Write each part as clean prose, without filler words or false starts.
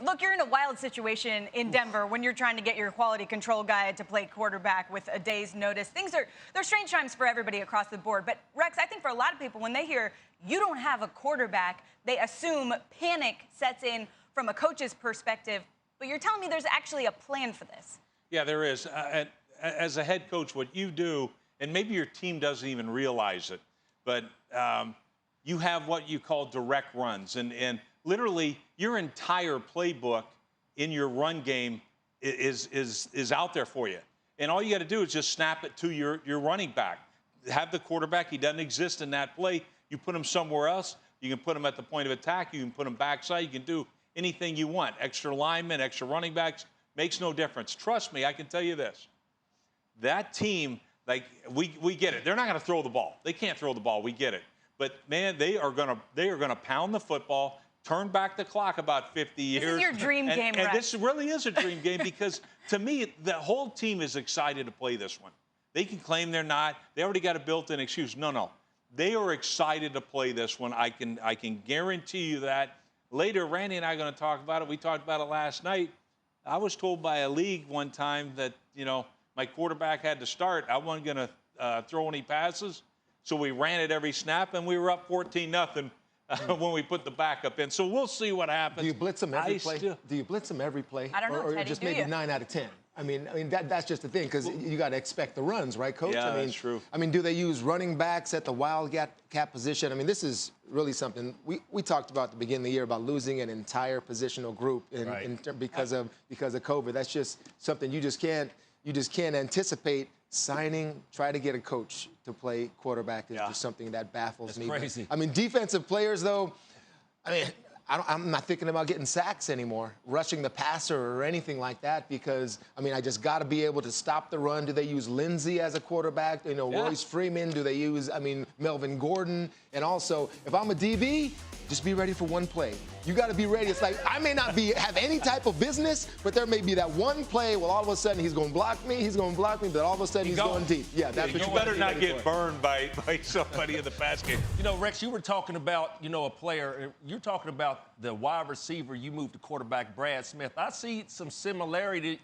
Look, you're in a wild situation in Denver when you're trying to get your quality control guy to play quarterback with a day's notice. They're strange times for everybody across the board. But, Rex, I think for a lot of people, when they hear you don't have a quarterback, they assume panic sets in from a coach's perspective. But you're telling me there's actually a plan for this. Yeah, there is. As a head coach, what you do, and maybe your team doesn't even realize it, but you have what you call direct runs. And literally, your entire playbook in your run game is out there for you. And all you got to do is just snap it to your running back. Have the quarterback. He doesn't exist in that play. You put him somewhere else. You can put him at the point of attack. You can put him backside. You can do anything you want. Extra linemen, extra running backs, makes no difference. Trust me, I can tell you this. That team, like, we get it. They're not going to throw the ball. They can't throw the ball. We get it. But, man, they are gonna pound the football, turn back the clock about 50 years. This is your dream game, and Rex. this really is a dream game because, to me, the whole team is excited to play this one. They can claim they're not. They already got a built-in excuse. No. They are excited to play this one. I can guarantee you that. Later, Randy and I are going to talk about it. We talked about it last night. I was told by a league one time that, my quarterback had to start. I wasn't going to throw any passes. So we ran it every snap, and we were up 14-0 when we put the backup in. So we'll see what happens. Do you blitz them every play? Do you blitz them every play? I don't know, or Teddy, just do maybe you? 9 out of 10? I mean that's just the thing, because you got to expect the runs, right, Coach? Yeah, that's true. I mean, do they use running backs at the wildcat position? I mean, this is really something we talked about at the beginning of the year about losing an entire positional group because of COVID. That's just something you just can't anticipate. Try to get a coach to play quarterback is just something that baffles me. Crazy. I mean, defensive players, though, I'm not thinking about getting sacks anymore, rushing the passer or anything like that, because, I just got to be able to stop the run. Do they use Lindsey as a quarterback? Royce Freeman? Do they use, Melvin Gordon? And also, if I'm a DB, just be ready for one play. You got to be ready. It's like, I may not have any type of business, but there may be that one play. Well, all of a sudden he's going to block me. But all of a sudden he's going deep. Yeah, that's what you better not get burned by somebody in the pass game. Rex, you were talking about, a player. You're talking about the wide receiver. You moved to quarterback Brad Smith. I see some similarities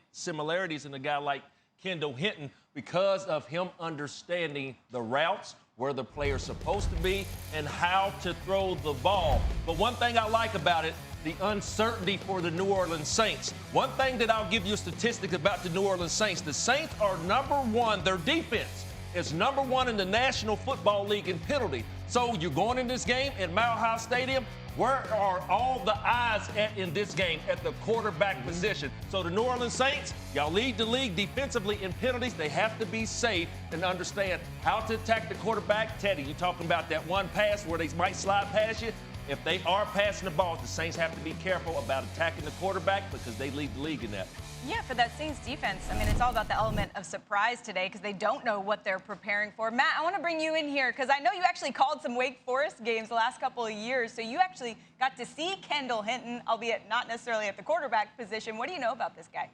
in a guy like Kendall Hinton because of him understanding the routes, where the player's supposed to be, and how to throw the ball. But one thing I like about it, the uncertainty for the New Orleans Saints. One thing that I'll give you a statistic about the New Orleans Saints. The Saints are -- their defense is #1 in the National Football League in penalty. So you're going in this game at Mile High Stadium. Where are all the eyes in this game? At the quarterback position. So the New Orleans Saints, y'all lead the league defensively in penalties. They have to be safe and understand how to attack the quarterback. Teddy, you talking about that one pass where they might slide past you? If they are passing the ball, the Saints have to be careful about attacking the quarterback because they lead the league in that. Yeah, for that Saints defense, it's all about the element of surprise today because they don't know what they're preparing for. Matt, I want to bring you in here because I know you actually called some Wake Forest games the last couple of years, so you actually got to see Kendall Hinton, albeit not necessarily at the quarterback position. What do you know about this guy?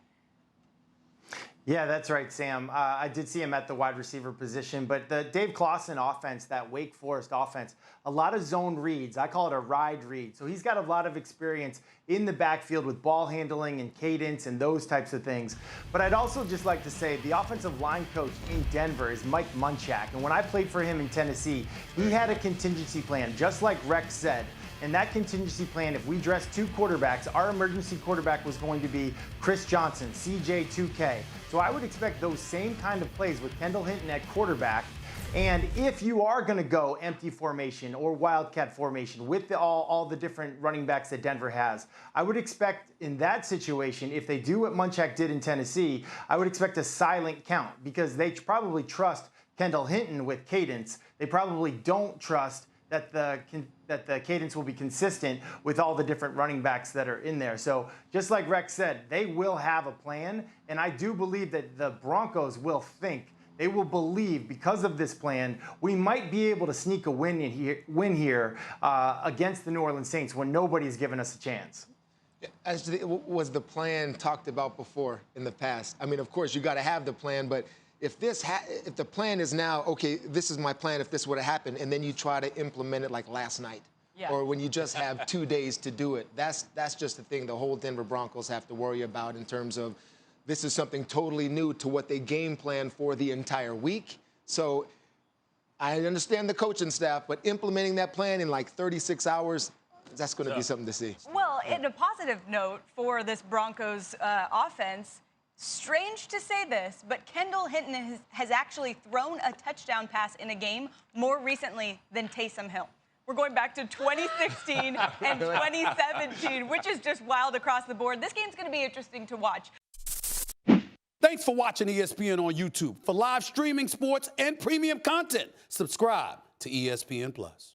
Yeah, that's right, Sam. I did see him at the wide receiver position, but the Dave Clawson offense, that Wake Forest offense, a lot of zone reads. I call it a ride read. So he's got a lot of experience in the backfield with ball handling and cadence and those types of things. But I'd also just like to say the offensive line coach in Denver is Mike Munchak. And when I played for him in Tennessee, he had a contingency plan, just like Rex said. And that contingency plan, if we dressed 2 quarterbacks, our emergency quarterback was going to be Chris Johnson, CJ2K. So I would expect those same kind of plays with Kendall Hinton at quarterback. And if you are going to go empty formation or wildcat formation with all the different running backs that Denver has, I would expect in that situation, if they do what Munchak did in Tennessee, I would expect a silent count because they probably trust Kendall Hinton with cadence. They probably don't trust that the cadence will be consistent with all the different running backs that are in there. So just like Rex said, they will have a plan, and I do believe that the Broncos will believe because of this plan, we might be able to sneak a win here against the New Orleans Saints when nobody's given us a chance. Was the plan talked about before in the past? Of course, you got to have the plan, but if the plan is now, okay, this is my plan if this would have happened, and then you try to implement it like last night, Yeah. or when you just have 2 days to do it. That's just the thing the whole Denver Broncos have to worry about in terms of this is something totally new to what they game plan for the entire week. So I understand the coaching staff, but implementing that plan in like 36 hours, that's going to be something to see. Well, in a positive note for this Broncos offense, strange to say this, but Kendall Hinton has actually thrown a touchdown pass in a game more recently than Taysom Hill. We're going back to 2016 and 2017, which is just wild across the board. This game's going to be interesting to watch. Thanks for watching ESPN on YouTube. For live streaming, sports, and premium content, subscribe to ESPN+.